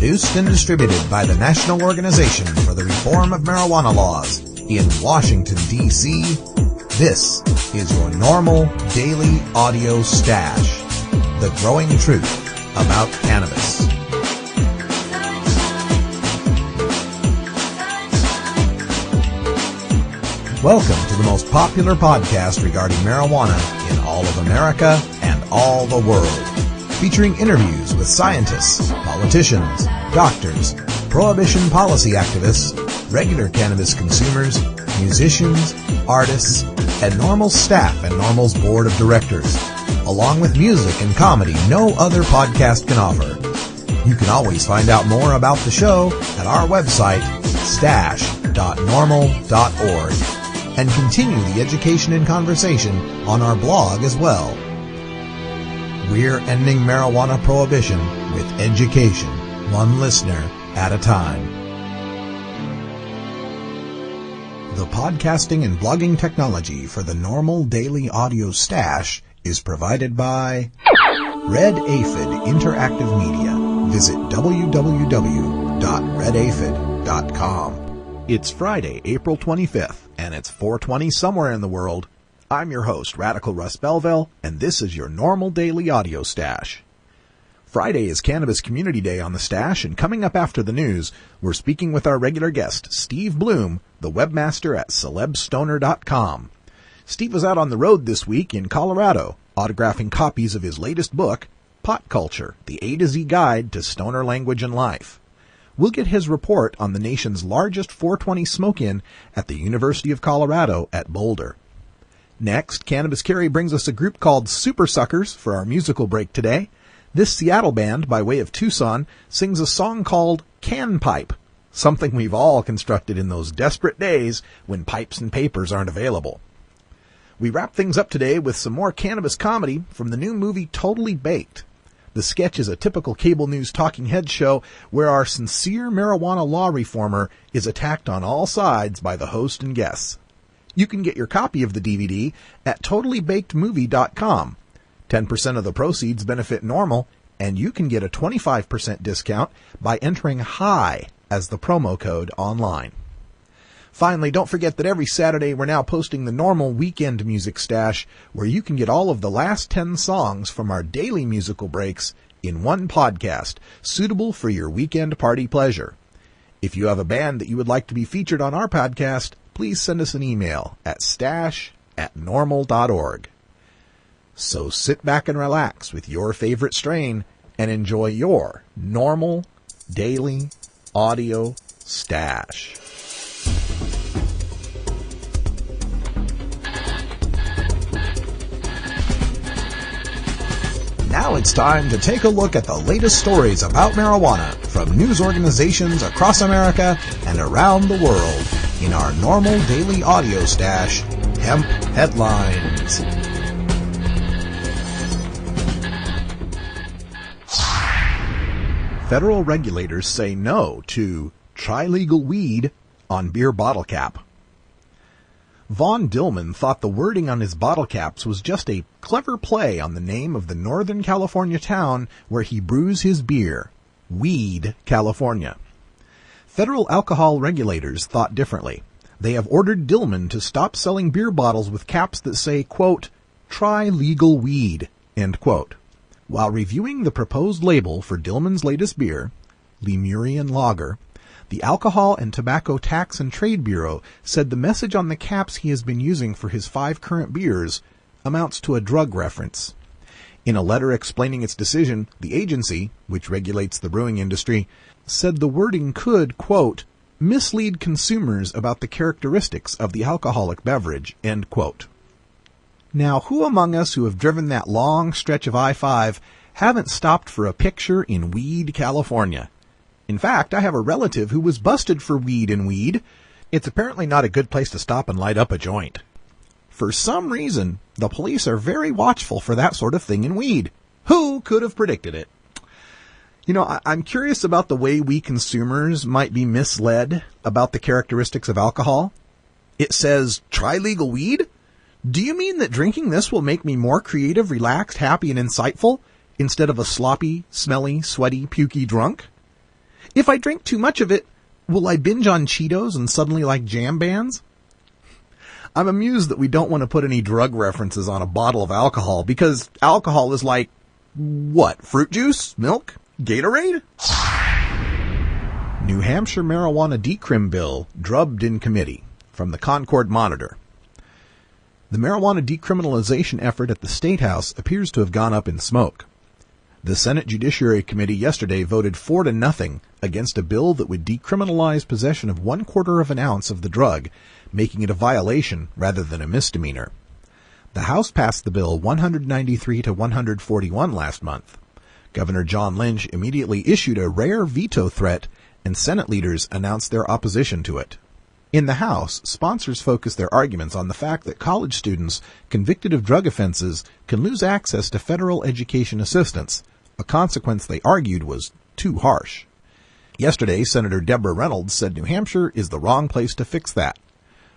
Produced and distributed by the National Organization for the Reform of Marijuana Laws in Washington, D.C., this is your NORML Daily Audio Stash, the growing truth about cannabis. Welcome to the most popular podcast regarding marijuana in all of America and all the world, featuring interviews with scientists, politicians, doctors, prohibition policy activists, regular cannabis consumers, musicians, artists, and NORML staff and NORML's board of directors, along with music and comedy no other podcast can offer. You can always find out more about the show at our website, stash.norml.org, and continue the education and conversation on our blog as well. We're ending marijuana prohibition with education, one listener at a time. The podcasting and blogging technology for the NORML Daily Audio Stash is provided by Red Aphid Interactive Media. Visit www.redaphid.com. It's Friday, April 25th, and it's 4:20 somewhere in the world. I'm your host, Radical Russ Belville, and this is your NORML Daily Audio Stash. Friday is Cannabis Community Day on the Stash, and coming up after the news, we're speaking with our regular guest, Steve Bloom, the webmaster at celebstoner.com. Steve was out on the road this week in Colorado, autographing copies of his latest book, Pot Culture, the A to Z Guide to Stoner Language and Life. We'll get his report on the nation's largest 420 smoke-in at the University of Colorado at Boulder. Next, Cannabis Carry brings us a group called Super Suckers for our musical break today. This Seattle band, by way of Tucson, sings a song called Can Pipe, something we've all constructed in those desperate days when pipes and papers aren't available. We wrap things up today with some more cannabis comedy from the new movie Totally Baked. The sketch is a typical cable news talking head show where our sincere marijuana law reformer is attacked on all sides by the host and guests. You can get your copy of the DVD at totallybakedmovie.com. 10% of the proceeds benefit NORML, and you can get a 25% discount by entering HIGH as the promo code online. Finally, don't forget that every Saturday we're now posting the NORML Weekend Music Stash, where you can get all of the last 10 songs from our daily musical breaks in one podcast, suitable for your weekend party pleasure. If you have a band that you would like to be featured on our podcast, please send us an email at stash@norml.org. So sit back and relax with your favorite strain and enjoy your NORML Daily Audio Stash. Now it's time to take a look at the latest stories about marijuana from news organizations across America and around the world in our NORML Daily Audio Stash, Hemp Headlines. Federal regulators say no to try legal weed on beer bottle cap. Vaughn Dillman thought the wording on his bottle caps was just a clever play on the name of the Northern California town where he brews his beer, Weed, California. Federal alcohol regulators thought differently. They have ordered Dillman to stop selling beer bottles with caps that say, quote, try legal weed, end quote. While reviewing the proposed label for Dillman's latest beer, Lemurian Lager, the Alcohol and Tobacco Tax and Trade Bureau said the message on the caps he has been using for his 5 current beers amounts to a drug reference. In a letter explaining its decision, the agency, which regulates the brewing industry, said the wording could, quote, mislead consumers about the characteristics of the alcoholic beverage, end quote. Now, who among us who have driven that long stretch of I-5 haven't stopped for a picture in Weed, California? In fact, I have a relative who was busted for weed in Weed. It's apparently not a good place to stop and light up a joint. For some reason, the police are very watchful for that sort of thing in Weed. Who could have predicted it? You know, I'm curious about the way we consumers might be misled about the characteristics of alcohol. It says, try legal weed? Do you mean that drinking this will make me more creative, relaxed, happy, and insightful, instead of a sloppy, smelly, sweaty, pukey drunk? If I drink too much of it, will I binge on Cheetos and suddenly like jam bands? I'm amused that we don't want to put any drug references on a bottle of alcohol because alcohol is like, what, fruit juice? Milk? Gatorade? New Hampshire marijuana decrim bill drubbed in committee. From the Concord Monitor. The marijuana decriminalization effort at the State House appears to have gone up in smoke. The Senate Judiciary Committee yesterday voted 4-0 against a bill that would decriminalize possession of 1/4 of an ounce of the drug, making it a violation rather than a misdemeanor. The House passed the bill 193 to 141 last month. Governor John Lynch immediately issued a rare veto threat, and Senate leaders announced their opposition to it. In the House, sponsors focused their arguments on the fact that college students convicted of drug offenses can lose access to federal education assistance, a consequence they argued was too harsh. Yesterday, Senator Deborah Reynolds said New Hampshire is the wrong place to fix that.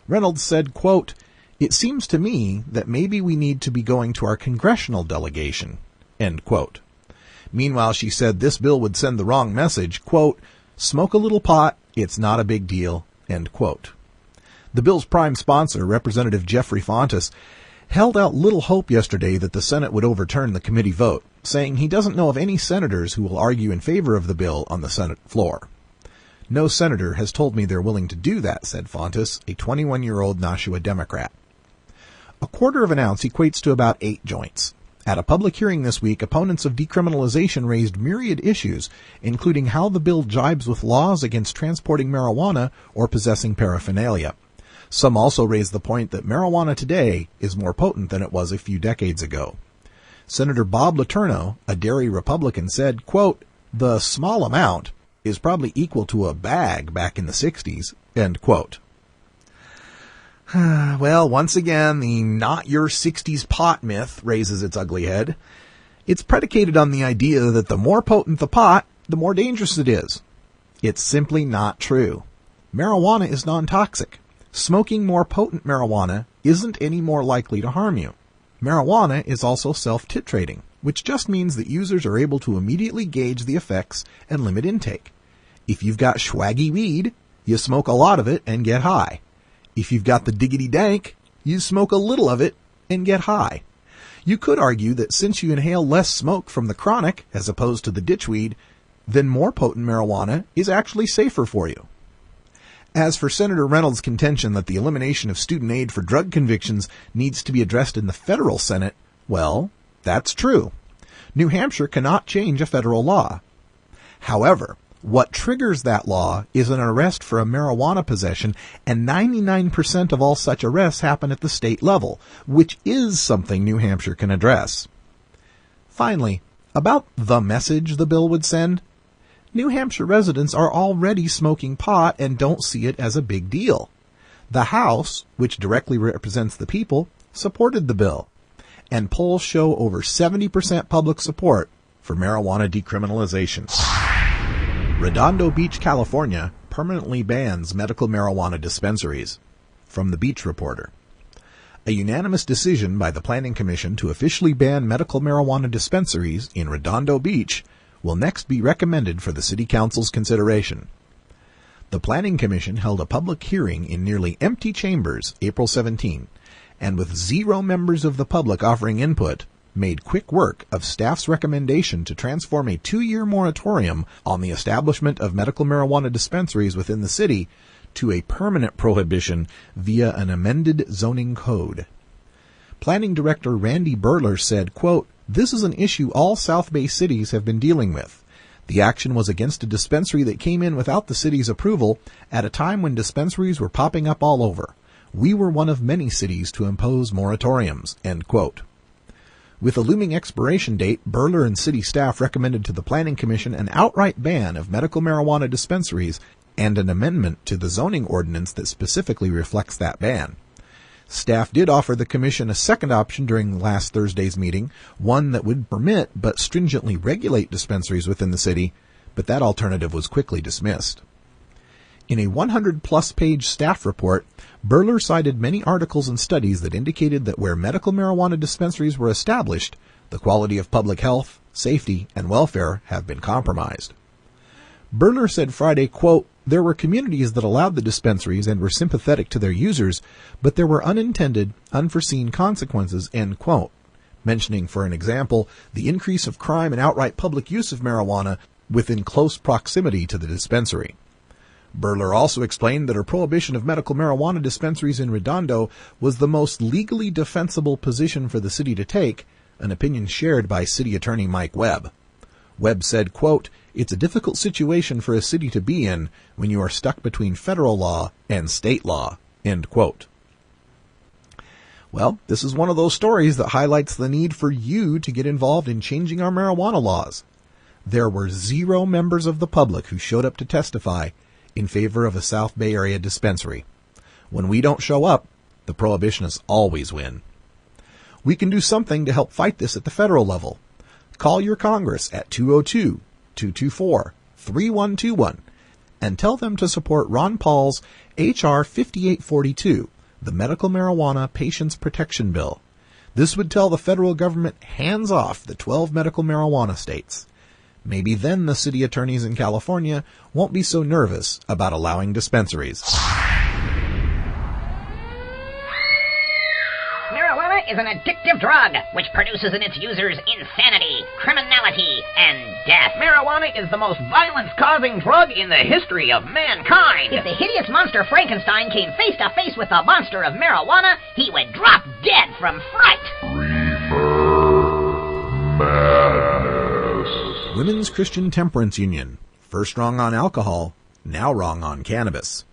Reynolds said, quote, "It seems to me that maybe we need to be going to our congressional delegation," end quote. Meanwhile, she said this bill would send the wrong message, quote, "Smoke a little pot, it's not a big deal," end quote. The bill's prime sponsor, Representative Jeffrey Fontes, held out little hope yesterday that the Senate would overturn the committee vote, saying he doesn't know of any senators who will argue in favor of the bill on the Senate floor. "No senator has told me they're willing to do that," said Fontes, a 21-year-old Nashua Democrat. 1/4 of an ounce equates to about 8 joints. At a public hearing this week, opponents of decriminalization raised myriad issues, including how the bill jibes with laws against transporting marijuana or possessing paraphernalia. Some also raised the point that marijuana today is more potent than it was a few decades ago. Senator Bob Letourneau, a Derry Republican, said, quote, "The small amount is probably equal to a bag back in the 60s, end quote. Well, once again, the not your 60s pot myth raises its ugly head. It's predicated on the idea that the more potent the pot, the more dangerous it is. It's simply not true. Marijuana is non-toxic. Smoking more potent marijuana isn't any more likely to harm you. Marijuana is also self-titrating, which just means that users are able to immediately gauge the effects and limit intake. If you've got swaggy weed, you smoke a lot of it and get high. If you've got the diggity dank, you smoke a little of it and get high. You could argue that since you inhale less smoke from the chronic as opposed to the ditchweed, then more potent marijuana is actually safer for you. As for Senator Reynolds' contention that the elimination of student aid for drug convictions needs to be addressed in the federal Senate, well, that's true. New Hampshire cannot change a federal law. However, what triggers that law is an arrest for a marijuana possession, and 99% of all such arrests happen at the state level, which is something New Hampshire can address. Finally, about the message the bill would send, New Hampshire residents are already smoking pot and don't see it as a big deal. The House, which directly represents the people, supported the bill, and polls show over 70% public support for marijuana decriminalization. Redondo Beach, California, permanently bans medical marijuana dispensaries. From the Beach Reporter. A unanimous decision by the Planning Commission to officially ban medical marijuana dispensaries in Redondo Beach will next be recommended for the City Council's consideration. The Planning Commission held a public hearing in nearly empty chambers April 17, and with 0 members of the public offering input, made quick work of staff's recommendation to transform a 2-year moratorium on the establishment of medical marijuana dispensaries within the city to a permanent prohibition via an amended zoning code. Planning Director Randy Burler said, quote, "This is an issue all South Bay cities have been dealing with. The action was against a dispensary that came in without the city's approval at a time when dispensaries were popping up all over. We were one of many cities to impose moratoriums," end quote. With a looming expiration date, Burler and city staff recommended to the Planning Commission an outright ban of medical marijuana dispensaries and an amendment to the zoning ordinance that specifically reflects that ban. Staff did offer the Commission a second option during last Thursday's meeting, one that would permit but stringently regulate dispensaries within the city, but that alternative was quickly dismissed. In a 100-plus page staff report, Burler cited many articles and studies that indicated that where medical marijuana dispensaries were established, the quality of public health, safety, and welfare have been compromised. Burler said Friday, quote, "There were communities that allowed the dispensaries and were sympathetic to their users, but there were unintended, unforeseen consequences," end quote, mentioning, for an example, the increase of crime and outright public use of marijuana within close proximity to the dispensary. Burler also explained that her prohibition of medical marijuana dispensaries in Redondo was the most legally defensible position for the city to take, an opinion shared by City Attorney Mike Webb. Webb said, quote, "It's a difficult situation for a city to be in when you are stuck between federal law and state law," end quote. Well, this is one of those stories that highlights the need for you to get involved in changing our marijuana laws. There were 0 members of the public who showed up to testify in favor of a South Bay Area dispensary. When we don't show up, the prohibitionists always win. We can do something to help fight this at the federal level. Call your Congress at 202-224-3121 and tell them to support Ron Paul's H.R. 5842, the Medical Marijuana Patients Protection Bill. This would tell the federal government hands off the 12 medical marijuana states. Maybe then the city attorneys in California won't be so nervous about allowing dispensaries. Marijuana is an addictive drug which produces in its users insanity, criminality, and death. Marijuana is the most violence-causing drug in the history of mankind. If the hideous monster Frankenstein came face to face with the monster of marijuana, he would drop dead from fright. Women's Christian Temperance Union, first wrong on alcohol, now wrong on cannabis.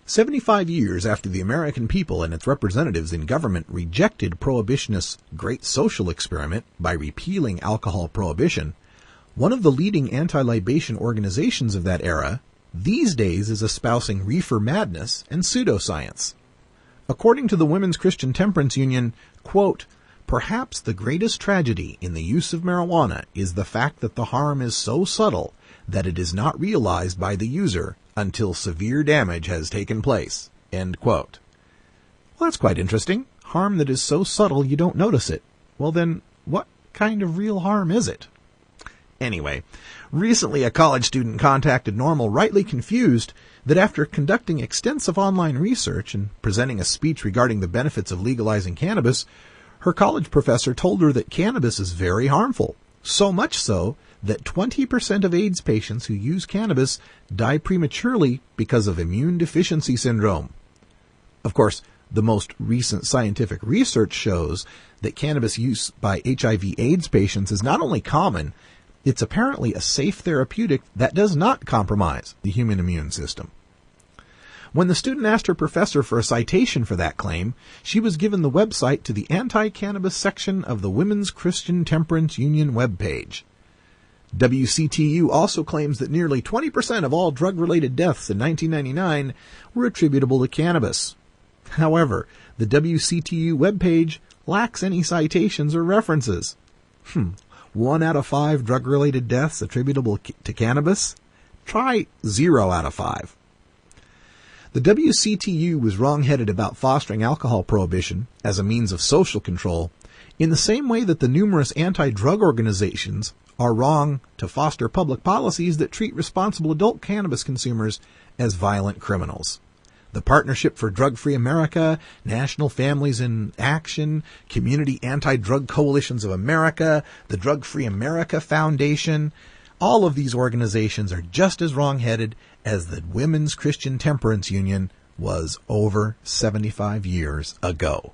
75 years after the American people and its representatives in government rejected prohibitionists' great social experiment by repealing alcohol prohibition, one of the leading anti-libation organizations of that era these days is espousing reefer madness and pseudoscience. According to the Women's Christian Temperance Union, quote, "Perhaps the greatest tragedy in the use of marijuana is the fact that the harm is so subtle that it is not realized by the user until severe damage has taken place," end quote. Well, that's quite interesting. Harm that is so subtle you don't notice it. Well then, what kind of real harm is it? Anyway, recently a college student contacted NORML rightly confused that after conducting extensive online research and presenting a speech regarding the benefits of legalizing cannabis, her college professor told her that cannabis is very harmful, so much so that 20% of AIDS patients who use cannabis die prematurely because of immune deficiency syndrome. Of course, the most recent scientific research shows that cannabis use by HIV/AIDS patients is not only common, it's apparently a safe therapeutic that does not compromise the human immune system. When the student asked her professor for a citation for that claim, she was given the website to the anti-cannabis section of the Women's Christian Temperance Union webpage. WCTU also claims that nearly 20% of all drug-related deaths in 1999 were attributable to cannabis. However, the WCTU webpage lacks any citations or references. 1 out of 5 drug-related deaths attributable to cannabis? Try 0 out of 5. The WCTU was wrong-headed about fostering alcohol prohibition as a means of social control in the same way that the numerous anti-drug organizations are wrong to foster public policies that treat responsible adult cannabis consumers as violent criminals. The Partnership for Drug-Free America, National Families in Action, Community Anti-Drug Coalitions of America, the Drug-Free America Foundation, all of these organizations are just as wrong-headed as the Women's Christian Temperance Union was over 75 years ago.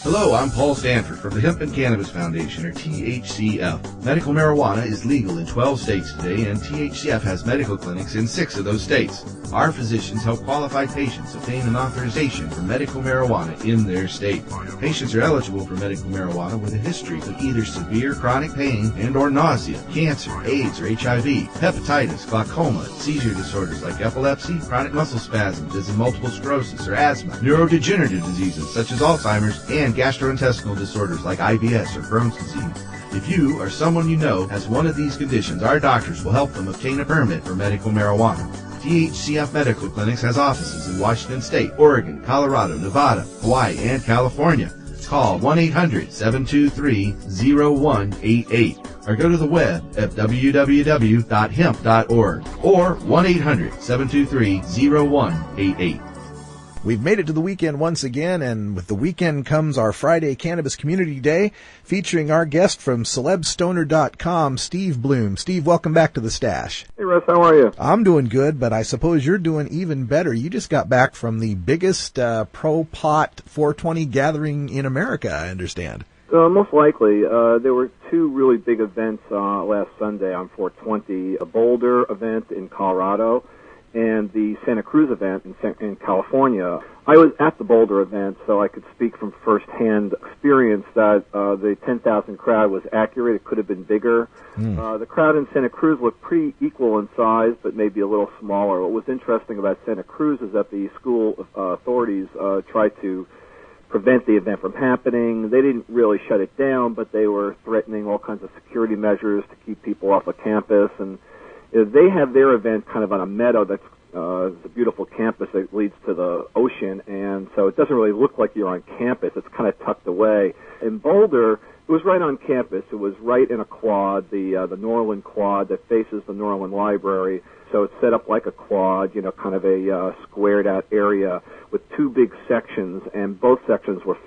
Hello, I'm Paul Stanford from the Hemp and Cannabis Foundation, or THCF. Medical marijuana is legal in 12 states today, and THCF has medical clinics in 6 of those states. Our physicians help qualified patients obtain an authorization for medical marijuana in their state. Patients are eligible for medical marijuana with a history of either severe chronic pain and or nausea, cancer, AIDS or HIV, hepatitis, glaucoma, seizure disorders like epilepsy, chronic muscle spasms as in multiple sclerosis or asthma, neurodegenerative diseases such as Alzheimer's, and gastrointestinal disorders like IBS or Crohn's disease. If you or someone you know has one of these conditions, our doctors will help them obtain a permit for medical marijuana. THCF Medical Clinics has offices in Washington State, Oregon, Colorado, Nevada, Hawaii, and California. Call 1-800-723-0188 or go to the web at www.hemp.org or 1-800-723-0188. We've made it to the weekend once again, and with the weekend comes our Friday Cannabis Community Day, featuring our guest from celebstoner.com, Steve Bloom. Steve, welcome back to the Stash. Hey, Russ, how are you? I'm doing good, but I suppose you're doing even better. You just got back from the biggest pro-pot 420 gathering in America, I understand. Most likely. There were two really big events last Sunday on 420, a Boulder event in Colorado and the Santa Cruz event in California. I was at the Boulder event, so I could speak from firsthand experience that the 10,000 crowd was accurate. It could have been bigger. The crowd in Santa Cruz looked pretty equal in size, but maybe a little smaller. What was interesting about Santa Cruz is that the school authorities tried to prevent the event from happening. They didn't really shut it down, but they were threatening all kinds of security measures to keep people off of campus. And they have their event kind of on a meadow that's a beautiful campus that leads to the ocean, and so it doesn't really look like you're on campus. It's kind of tucked away. In Boulder, it was right on campus. It was right in a quad, the Norland quad that faces the Norland Library. So it's set up like a quad, kind of a squared out area with two big sections, and both sections were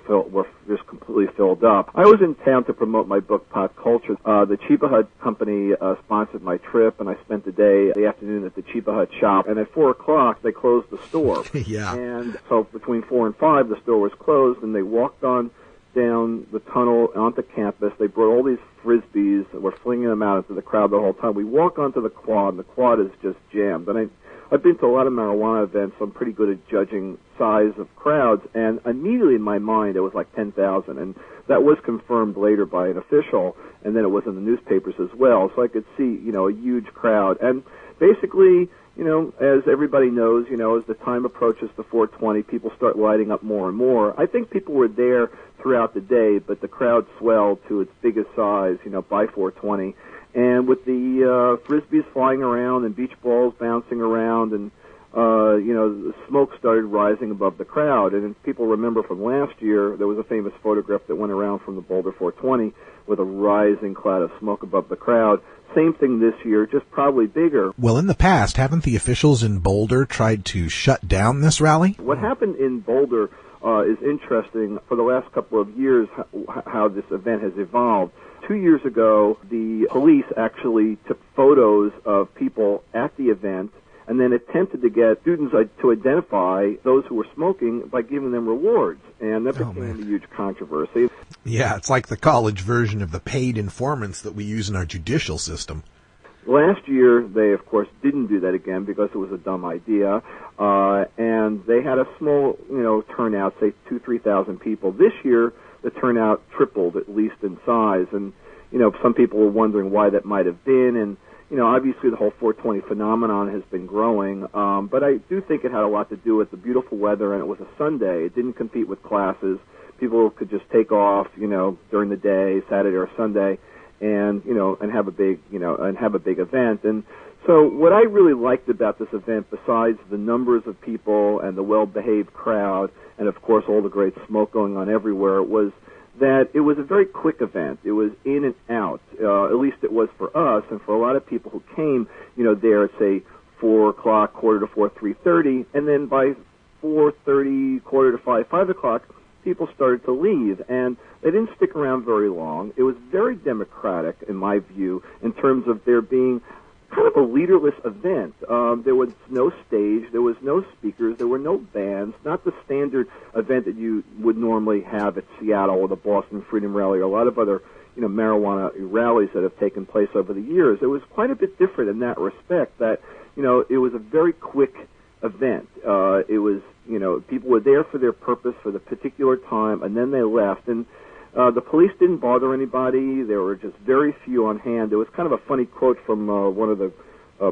just completely filled up. I was in town to promote my book, Pot Culture. The Chiba Hut company sponsored my trip, and I spent the afternoon at the Chiba Hut shop. And at 4 o'clock, they closed the store. Yeah. And so between 4 and 5, the store was closed, and they walked on down the tunnel onto campus. They brought all these Frisbees and were flinging them out into the crowd the whole time. We walk onto the quad, and the quad is just jammed. And I've been to a lot of marijuana events, so I'm pretty good at judging size of crowds, and immediately in my mind it was like 10,000, and that was confirmed later by an official, and then it was in the newspapers as well, so I could see, a huge crowd. And basically, as everybody knows, as the time approaches the 420, people start lighting up more and more. I think people were there throughout the day, but the crowd swelled to its biggest size, by 420. And with the Frisbees flying around and beach balls bouncing around, and, the smoke started rising above the crowd. And if people remember from last year, there was a famous photograph that went around from the Boulder 420 with a rising cloud of smoke above the crowd. Same thing this year, just probably bigger. Well, in the past, haven't the officials in Boulder tried to shut down this rally? What happened in Boulder is interesting. For the last couple of years, how this event has evolved. 2 years ago, the police actually took photos of people at the event and then attempted to get students to identify those who were smoking by giving them rewards. And that became a huge controversy. Yeah, it's like the college version of the paid informants that we use in our judicial system. Last year, they, of course, didn't do that again because it was a dumb idea. And they had a small, turnout, say 2,000-3,000 people. This year, the turnout tripled, at least in size. And, some people were wondering why that might have been. And, obviously the whole 420 phenomenon has been growing. But I do think it had a lot to do with the beautiful weather, and it was a Sunday. It didn't compete with classes. People could just take off, during the day, Saturday or Sunday, and, and have a big, event. And so what I really liked about this event, besides the numbers of people and the well-behaved crowd, and of course all the great smoke going on everywhere, was that it was a very quick event. It was in and out. At least it was for us, and for a lot of people who came, there at, say, 4 o'clock, quarter to 4, 3:30, and then by 4:30, quarter to 5, 5 o'clock, people started to leave, and they didn't stick around very long. It was very democratic, in my view, in terms of there being kind of a leaderless event. There was no stage, there was no speakers, there were no bands, not the standard event that you would normally have at Seattle or the Boston Freedom Rally or a lot of other, marijuana rallies that have taken place over the years. It was quite a bit different in that respect, that, it was a very quick event. It was, people were there for their purpose for the particular time, and then they left. And the police didn't bother anybody. There were just very few on hand. There was kind of a funny quote from one of the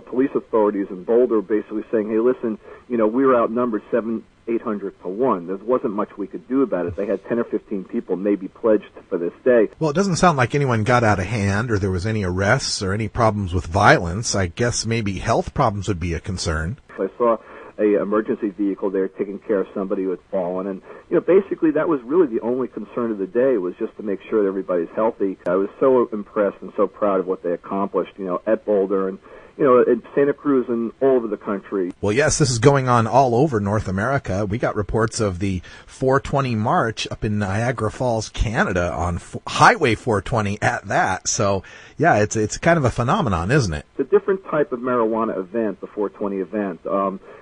police authorities in Boulder, basically saying, "Hey, listen, we were outnumbered 700-800 to 1. There wasn't much we could do about it. They had 10 or 15 people maybe pledged for this day." Well, it doesn't sound like anyone got out of hand or there was any arrests or any problems with violence. I guess maybe health problems would be a concern. I saw a emergency vehicle there taking care of somebody who had fallen, and basically that was really the only concern of the day, was just to make sure that everybody's healthy. I was so impressed and so proud of what they accomplished, at Boulder and in Santa Cruz and all over the country. Well, yes, this is going on all over North America. We got reports of the 420 March up in Niagara Falls, Canada, on Highway 420 at that. So, yeah, it's kind of a phenomenon, isn't it? It's a different type of marijuana event, the 420 event,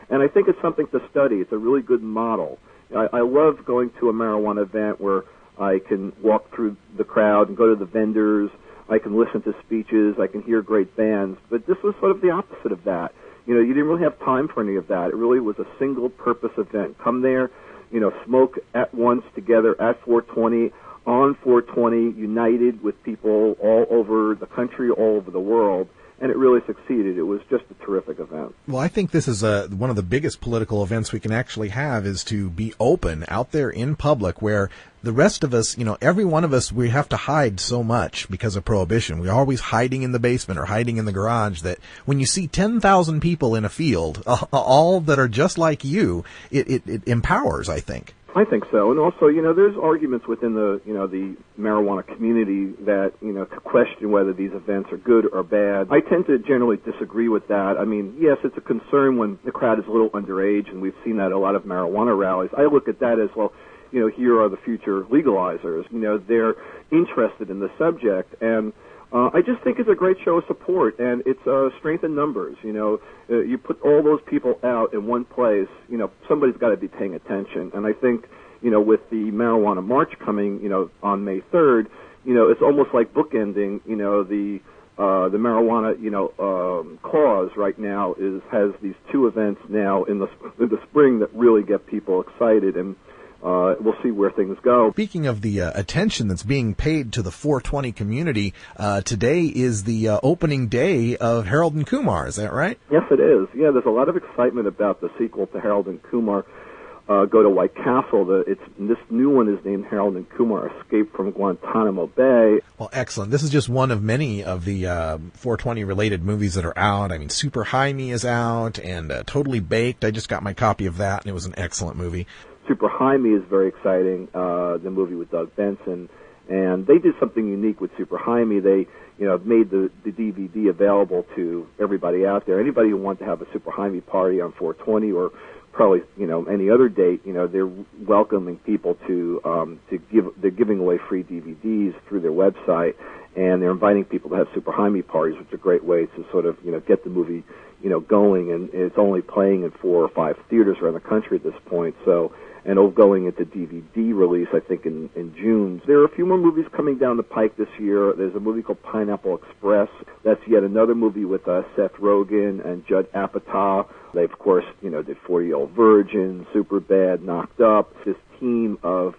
and I think it's something to study. It's a really good model. I love going to a marijuana event where I can walk through the crowd and go to the vendors. I can listen to speeches, I can hear great bands, but this was sort of the opposite of that. You didn't really have time for any of that. It really was a single-purpose event. Come there, smoke at once together at 420, on 420, united with people all over the country, all over the world, and it really succeeded. It was just a terrific event. Well, I think this is one of the biggest political events we can actually have, is to be open out there in public, where the rest of us, every one of us, we have to hide so much because of prohibition. We're always hiding in the basement or hiding in the garage, that when you see 10,000 people in a field, all that are just like you, it empowers, I think. I think so, and also, there's arguments within the marijuana community that, to question whether these events are good or bad. I tend to generally disagree with that. I mean, yes, it's a concern when the crowd is a little underage, and we've seen that at a lot of marijuana rallies. I look at that as, well, here are the future legalizers. They're interested in the subject, and I just think it's a great show of support, and it's strength in numbers. You put all those people out in one place, somebody's got to be paying attention. And I think, with the marijuana march coming, on May 3rd, it's almost like bookending, the marijuana, cause right now has these two events now in the spring that really get people excited, and we'll see where things go. Speaking of the attention that's being paid to the 420 community, today is the opening day of Harold and Kumar. Is that right? Yes, it is. Yeah, there's a lot of excitement about the sequel to Harold and Kumar, Go to White Castle. This new one is named Harold and Kumar Escape from Guantanamo Bay. Well, excellent. This is just one of many of the 420-related movies that are out. I mean, Super High Me is out, and Totally Baked. I just got my copy of that, and it was an excellent movie. Super High Me is very exciting, the movie with Doug Benson, and they did something unique with Super High Me. They, made the DVD available to everybody out there. Anybody who wants to have a Super High Me party on 420 or probably, any other date, they're welcoming people they're giving away free DVDs through their website, and they're inviting people to have Super High Me parties, which is a great way to sort of, get the movie, going, and it's only playing in 4 or 5 theaters around the country at this point, and going into DVD release, I think, in June. There are a few more movies coming down the pike this year. There's a movie called Pineapple Express. That's yet another movie with Seth Rogen and Judd Apatow. They, of course, did 40-Year-Old Virgin, Superbad, Knocked Up. This team of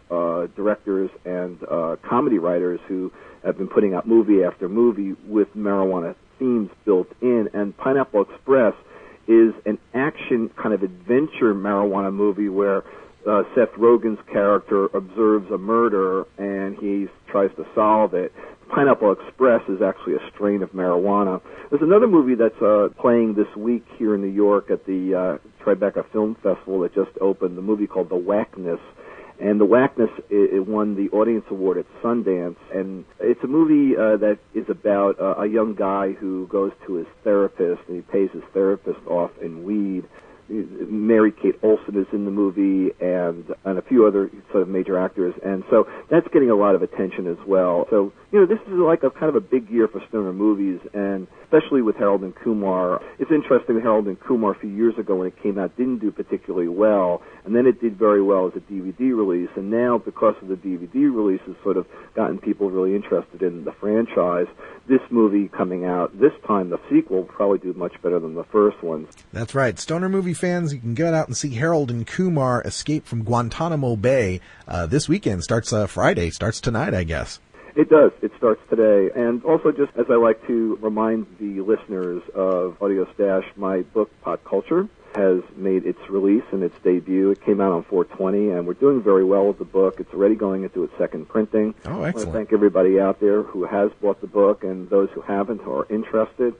directors and comedy writers who have been putting out movie after movie with marijuana themes built in. And Pineapple Express is an action kind of adventure marijuana movie where Seth Rogen's character observes a murder and he tries to solve it. Pineapple Express is actually a strain of marijuana. There's another movie that's playing this week here in New York at the Tribeca Film Festival that just opened, the movie called The Whackness. And The Whackness, it won the Audience Award at Sundance. And it's a movie that is about a young guy who goes to his therapist, and he pays his therapist off in weed. Mary Kate Olsen is in the movie, and a few other sort of major actors, and so that's getting a lot of attention as well. So, this is like a kind of a big year for stoner movies, and especially with Harold and Kumar. It's interesting that Harold and Kumar a few years ago when it came out didn't do particularly well, and then it did very well as a DVD release, and now because of the DVD release has sort of gotten people really interested in the franchise. This movie coming out this time, the sequel, will probably do much better than the first ones. That's right. Stoner movie fans, you can get out and see Harold and Kumar Escape from Guantanamo Bay this weekend. Starts Friday. Starts tonight, I guess. It does. It starts today. And also, just as I like to remind the listeners of Audio Stash, my book, Pot Culture, has made its release and its debut. It came out on 420, and we're doing very well with the book. It's already going into its second printing. Oh, excellent. I want to thank everybody out there who has bought the book and those who haven't, who are interested.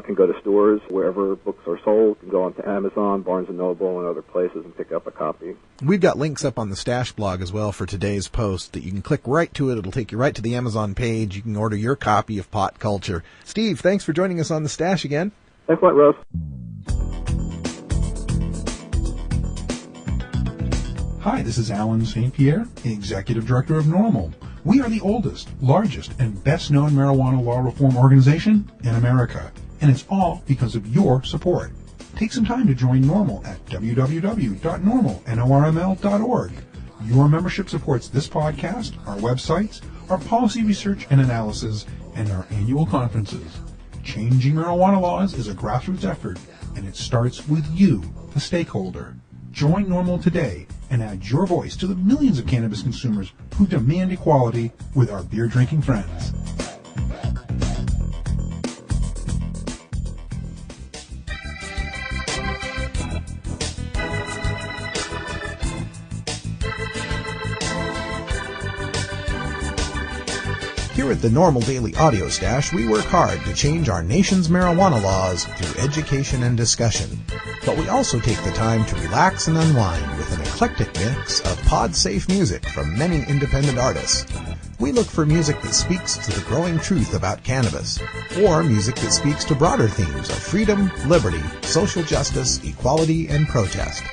can go to stores wherever books are sold, can go onto Amazon, Barnes & Noble, and other places and pick up a copy. We've got links up on the Stash blog as well for today's post that you can click right to it. It'll take you right to the Amazon page. You can order your copy of Pot Culture. Steve, thanks for joining us on the Stash again. Thanks a lot, Russ. Hi, this is Alan St. Pierre, Executive Director of NORML. We are the oldest, largest, and best-known marijuana law reform organization in America, and it's all because of your support. Take some time to join NORML at www.norml.org. Your membership supports this podcast, our websites, our policy research and analysis, and our annual conferences. Changing marijuana laws is a grassroots effort, and it starts with you, the stakeholder. Join NORML today and add your voice to the millions of cannabis consumers who demand equality with our beer-drinking friends. Here at the NORML Daily Audio Stash, we work hard to change our nation's marijuana laws through education and discussion. But we also take the time to relax and unwind with an eclectic mix of pod-safe music from many independent artists. We look for music that speaks to the growing truth about cannabis, or music that speaks to broader themes of freedom, liberty, social justice, equality, and protest.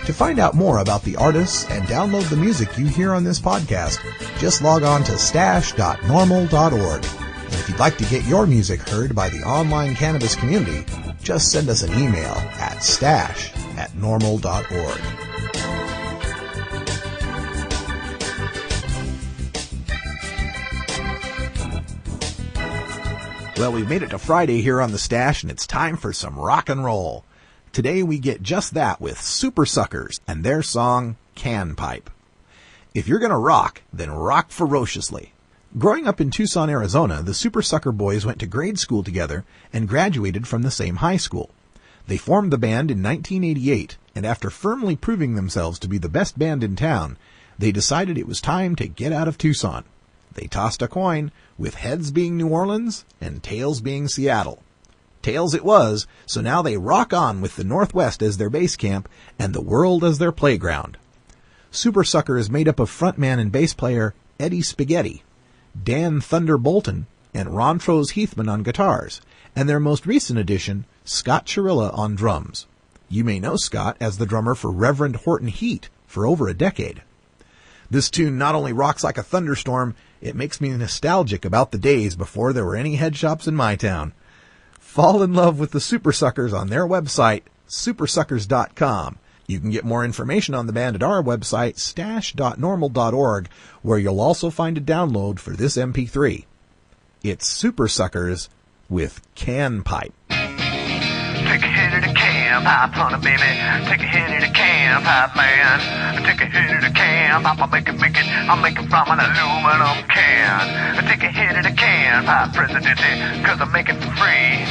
To find out more about the artists and download the music you hear on this podcast, just log on to stash.norml.org. And if you'd like to get your music heard by the online cannabis community, just send us an email at stash@norml.org. Well, we've made it to Friday here on the Stash, and it's time for some rock and roll. Today we get just that with Super Suckers and their song, Can Pipe. If you're going to rock, then rock ferociously. Growing up in Tucson, Arizona, the Super Sucker boys went to grade school together and graduated from the same high school. They formed the band in 1988, and after firmly proving themselves to be the best band in town, they decided it was time to get out of Tucson. They tossed a coin, with heads being New Orleans and tails being Seattle. Tails it was, so now they rock on with the Northwest as their base camp and the world as their playground. Super Sucker is made up of frontman and bass player Eddie Spaghetti, Dan Thunder Bolton, and Rontrose Heathman on guitars, and their most recent addition, Scott Chirilla on drums. You may know Scott as the drummer for Reverend Horton Heat for over a decade. This tune not only rocks like a thunderstorm, it makes me nostalgic about the days before there were any head shops in my town. Fall in love with the Super Suckers on their website, supersuckers.com. You can get more information on the band at our website, stash.norml.org, where you'll also find a download for this MP3. It's Super Suckers with Can Pipe. Take a hit of the can pipe, honey, baby. Take a hit of the can pipe, man. Take a hit of the can pipe, I'll make it from an aluminum can. Take a hit of the can pipe, presidency, cause I make it for free.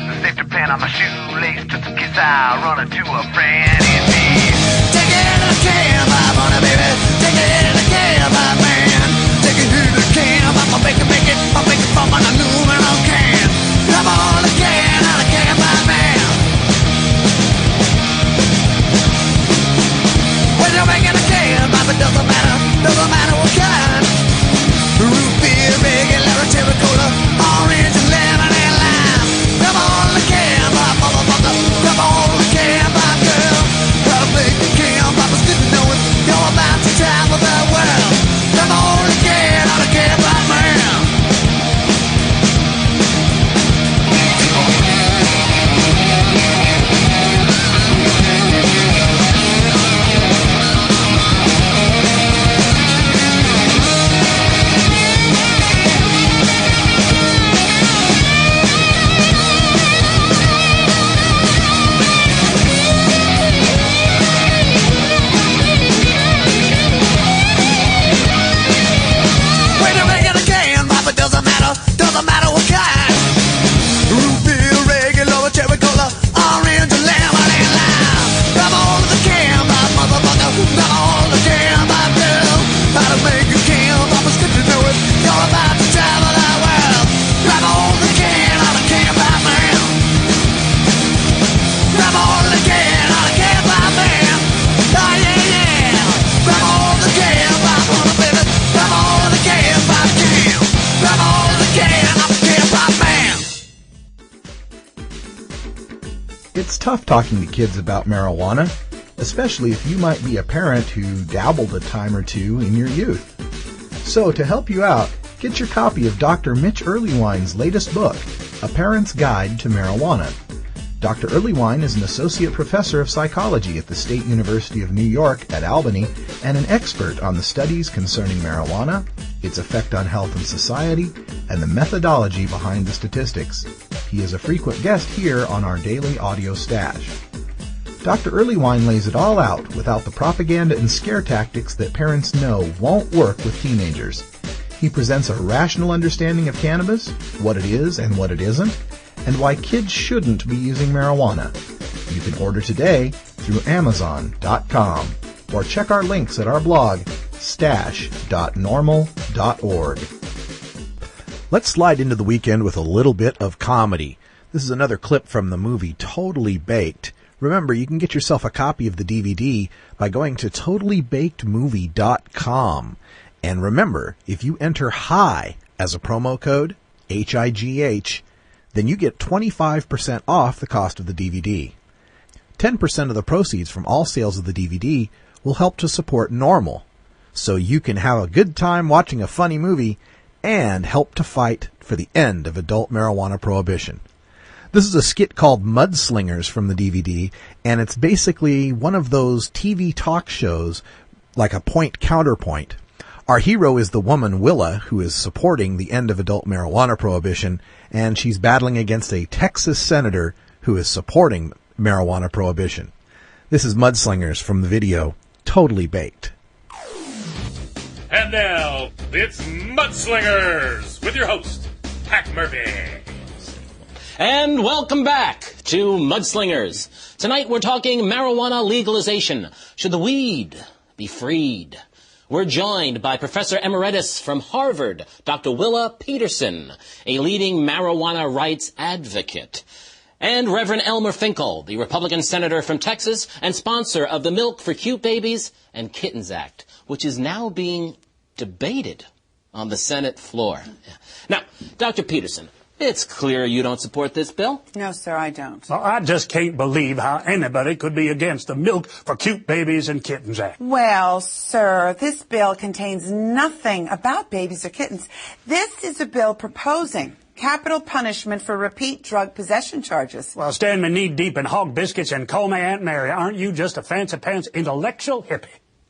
The safety pin on my shoelace, just in case I run into a friend in need. Take a hit of the can pipe, honey, baby. Take a hit of the can pipe, man. Take a hit of the can pipe, I'll make it from an aluminum can. Come on, the can, out of can pipe, man. When you're making a can pipe, it doesn't matter what kind. Root beer, regular, cherry cola, orange, and lemon and lime. Come on, the can pipe, motherfucker. Come on, the can pipe, girl. How to make the can pipe is good to know it. You're about to travel the world. Come on, the can, out of can pipe, man. It's tough talking to kids about marijuana, especially if you might be a parent who dabbled a time or two in your youth. So to help you out, get your copy of Dr. Mitch Earlywine's latest book, A Parent's Guide to Marijuana. Dr. Earlywine is an associate professor of psychology at the State University of New York at Albany and an expert on the studies concerning marijuana, its effect on health and society, and the methodology behind the statistics. He is a frequent guest here on our daily audio stash. Dr. Earlywine lays it all out without the propaganda and scare tactics that parents know won't work with teenagers. He presents a rational understanding of cannabis, what it is and what it isn't, and why kids shouldn't be using marijuana. You can order today through Amazon.com or check our links at our blog, stash.normal.org. Let's slide into the weekend with a little bit of comedy. This is another clip from the movie Totally Baked. Remember, you can get yourself a copy of the DVD by going to totallybakedmovie.com. And remember, if you enter HIGH as a promo code, HIGH, then you get 25% off the cost of the DVD. 10% of the proceeds from all sales of the DVD will help to support NORML, so you can have a good time watching a funny movie and help to fight for the end of adult marijuana prohibition. This is a skit called Mudslingers from the DVD, and it's basically one of those TV talk shows like a point-counterpoint. Our hero is the woman Willa, who is supporting the end of adult marijuana prohibition, and she's battling against a Texas senator who is supporting marijuana prohibition. This is Mudslingers from the video Totally Baked. And now, it's Mudslingers with your host, Hack Murphy. And welcome back to Mudslingers. Tonight we're talking marijuana legalization. Should the weed be freed? We're joined by Professor Emeritus from Harvard, Dr. Willa Peterson, a leading marijuana rights advocate, and Reverend Elmer Finkel, the Republican senator from Texas and sponsor of the Milk for Cute Babies and Kittens Act, which is now being debated on the Senate floor. Now, Dr. Peterson, it's clear you don't support this bill. No, sir, I don't. Well, I just can't believe how anybody could be against the Milk for Cute Babies and Kittens Act. Well, sir, this bill contains nothing about babies or kittens. This is a bill proposing capital punishment for repeat drug possession charges. Well, stand me knee-deep in hog biscuits and call me Aunt Mary. Aren't you just a fancy-pants intellectual hippie?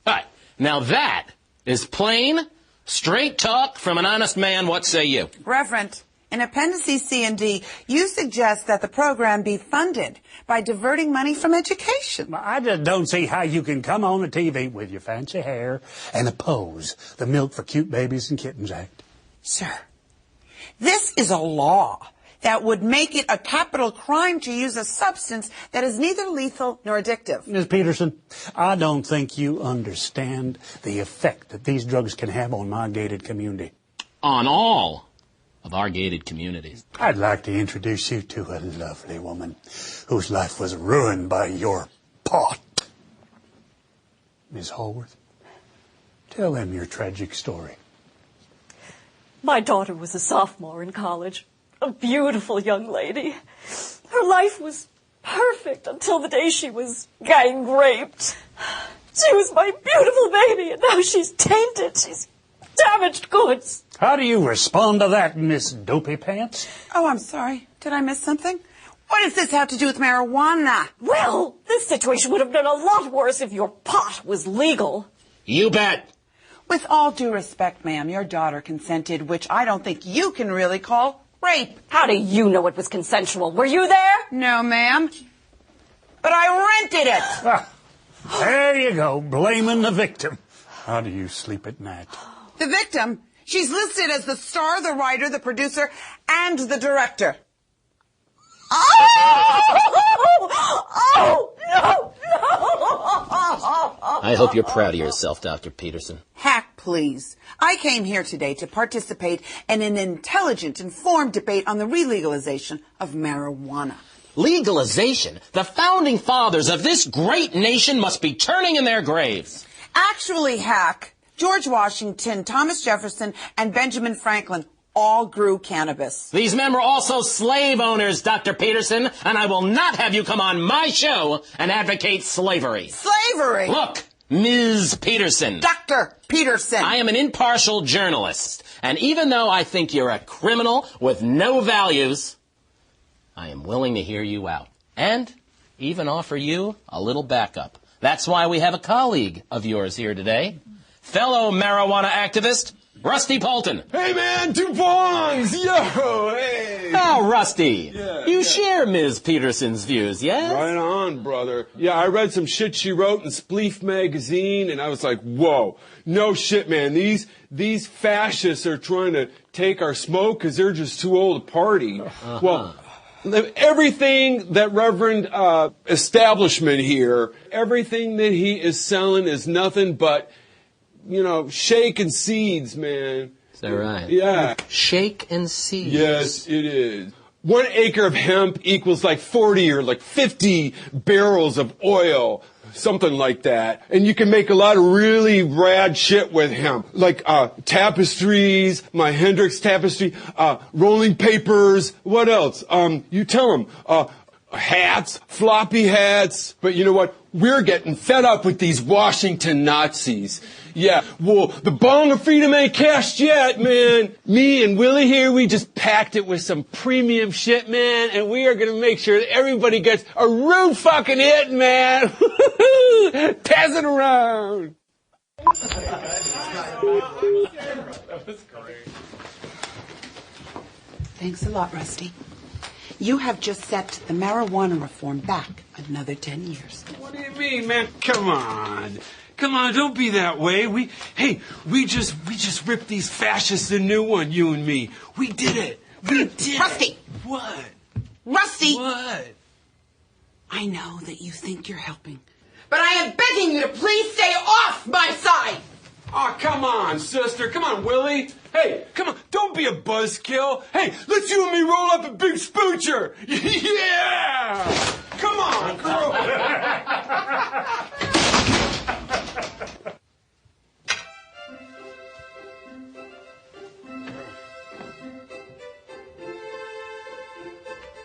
All right. Now that is plain, straight talk from an honest man. What say you? Reverend, in Appendices C and D, you suggest that the program be funded by diverting money from education. Well, I just don't see how you can come on the TV with your fancy hair and oppose the Milk for Cute Babies and Kittens Act. Sir, this is a law that would make it a capital crime to use a substance that is neither lethal nor addictive. Ms. Peterson, I don't think you understand the effect that these drugs can have on my gated community. On all of our gated communities. I'd like to introduce you to a lovely woman whose life was ruined by your pot. Ms. Hallworth, tell them your tragic story. My daughter was a sophomore in college, a beautiful young lady. Her life was perfect until the day she was gang raped. She was my beautiful baby, and now she's tainted. She's damaged goods. How do you respond to that, Miss Dopey Pants? Oh, I'm sorry. Did I miss something? What does this have to do with marijuana? Well, this situation would have been a lot worse if your pot was legal. You bet. With all due respect, ma'am, your daughter consented, which I don't think you can really call rape. How do you know it was consensual? Were you there? No, ma'am. But I rented it. Ah, there you go, blaming the victim. How do you sleep at night? The victim? She's listed as the star, the writer, the producer, and the director. Oh, no. I hope you're proud of yourself, Dr. Peterson. Hack, please. I came here today to participate in an intelligent, informed debate on the relegalization of marijuana. Legalization? The founding fathers of this great nation must be turning in their graves. Actually, Hack, George Washington, Thomas Jefferson, and Benjamin Franklin all grew cannabis. These men were also slave owners, Dr. Peterson, and I will not have you come on my show and advocate slavery. Slavery? Look, Ms. Peterson. Dr. Peterson. I am an impartial journalist, and even though I think you're a criminal with no values, I am willing to hear you out and even offer you a little backup. That's why we have a colleague of yours here today, fellow marijuana activist, Rusty Polton. Hey, man, 2 bongs! Yo, hey! Oh, Rusty, Yeah, you share Ms. Peterson's views, yes? Right on, brother. Yeah, I read some shit she wrote in Spleef magazine, and I was like, whoa, no shit, man. These fascists are trying to take our smoke because they're just too old to party. Well, everything that Reverend establishment here, everything that he is selling is nothing but, shake and seeds, man. Is that right? Yeah. Shake and seeds. Yes, it is. 1 acre of hemp equals like 40 or like 50 barrels of oil. Something like that. And you can make a lot of really rad shit with hemp. Like tapestries, my Hendrix tapestry, rolling papers, what else? You tell them. Hats, floppy hats. But you know what? We're getting fed up with these Washington Nazis. Yeah, well, the bong of freedom ain't cashed yet, man. Me and Willie here, we just packed it with some premium shit, man, and we are gonna make sure that everybody gets a rude fucking hit, man. Pass it around. That was great. Thanks a lot, Rusty. You have just set the marijuana reform back another 10 years. What do you mean, man? Come on. Come on, don't be that way. We just ripped these fascists a new one, you and me. We did it. We did Rusty! It. What? Rusty! What? I know that you think you're helping, but I am begging you to please stay off my side! Oh, come on, sister. Come on, Willie. Hey, come on. Don't be a buzzkill. Hey, let's you and me roll up a big spoocher. Yeah! Come on, girl.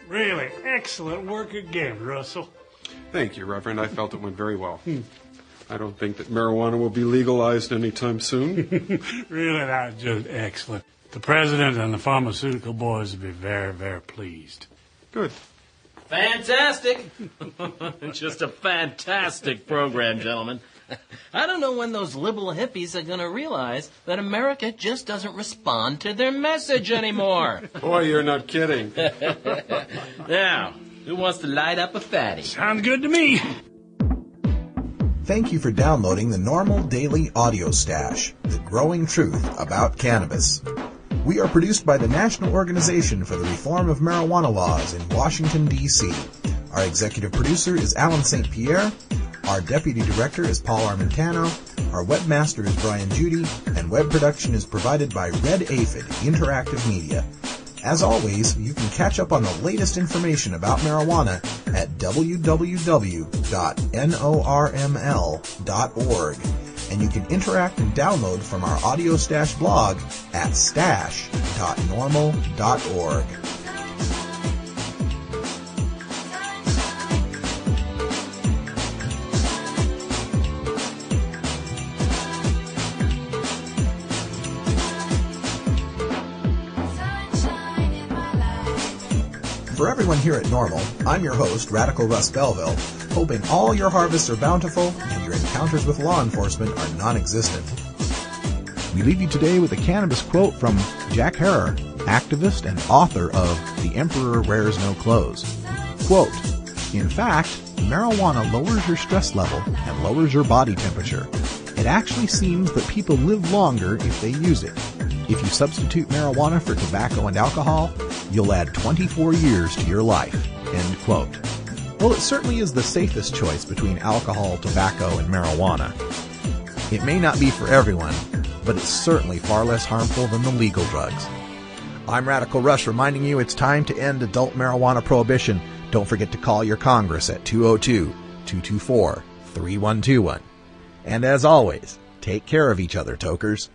Really excellent work again, Russell. Thank you, Reverend. I felt it went very well. I don't think that marijuana will be legalized anytime soon. Really, that's just excellent. The president and the pharmaceutical boys will be very, very pleased. Good. Fantastic. Just a fantastic program, gentlemen. I don't know when those liberal hippies are going to realize that America just doesn't respond to their message anymore. Boy, you're not kidding. Now, who wants to light up a fatty? Sounds good to me. Thank you for downloading the NORML Daily Audio Stash, the growing truth about cannabis. We are produced by the National Organization for the Reform of Marijuana Laws in Washington, D.C. Our executive producer is Alan St. Pierre. Our deputy director is Paul Armentano. Our webmaster is Brian Judy. And web production is provided by Red Aphid Interactive Media. As always, you can catch up on the latest information about marijuana at www.norml.org. And you can interact and download from our Audio Stash blog at stash.norml.org. For everyone here at NORML, I'm your host, Radical Russ Belville, hoping all your harvests are bountiful and your encounters with law enforcement are non-existent. We leave you today with a cannabis quote from Jack Herer, activist and author of The Emperor Wears No Clothes. Quote, "In fact, marijuana lowers your stress level and lowers your body temperature. It actually seems that people live longer if they use it. If you substitute marijuana for tobacco and alcohol, you'll add 24 years to your life." End quote. Well, it certainly is the safest choice between alcohol, tobacco, and marijuana. It may not be for everyone, but it's certainly far less harmful than the legal drugs. I'm Radical Russ reminding you it's time to end adult marijuana prohibition. Don't forget to call your Congress at 202-224-3121. And as always, take care of each other, tokers.